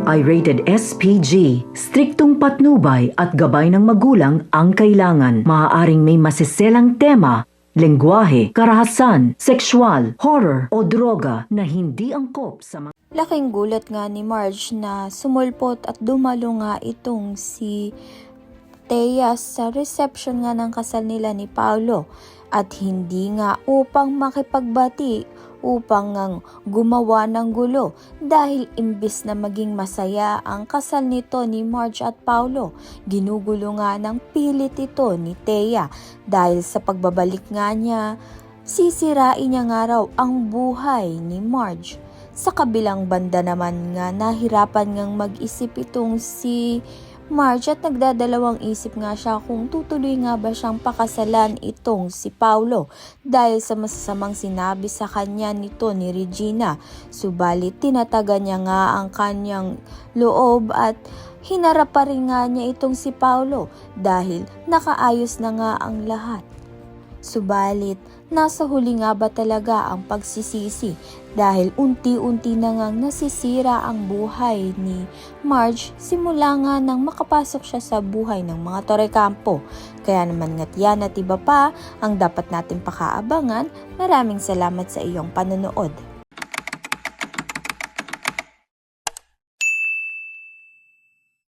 ito ay rated SPG. Striktong patnubay at gabay ng magulang ang kailangan. Maaaring may masiselang tema, lengguwahe, karahasan, sexual, horror o droga na hindi angkop sa mga... Laking gulat nga ni Marge na sumulpot at dumalo nga itong si Thea sa reception nga ng kasal nila ni Paolo at hindi nga upang makipagbati upang ngang gumawa ng gulo dahil imbis na maging masaya ang kasal nito ni Marge at Paolo, ginugulo nga ng pilit ito ni Thea dahil sa pagbabalik nga niya, sisirain niya nga raw ang buhay ni Marge. Sa kabilang banda naman nga nahirapan ngang mag-isip itong si Marge at nagdadalawang isip nga siya kung tutuloy nga ba siyang pakasalan itong si Paolo dahil sa masasamang sinabi sa kanya nito ni Regina. Subalit tinatagan niya nga ang kanyang loob at hinarap pa rin nga niya itong si Paolo dahil nakaayos na nga ang lahat. Subalit, nasa huli nga ba talaga ang pagsisisi dahil unti-unti na ngang nasisira ang buhay ni Marge simula nga nang makapasok siya sa buhay ng mga Torrecampo. Kaya naman nga't yan at iba pa ang dapat natin pakaabangan. Maraming salamat sa iyong panonood.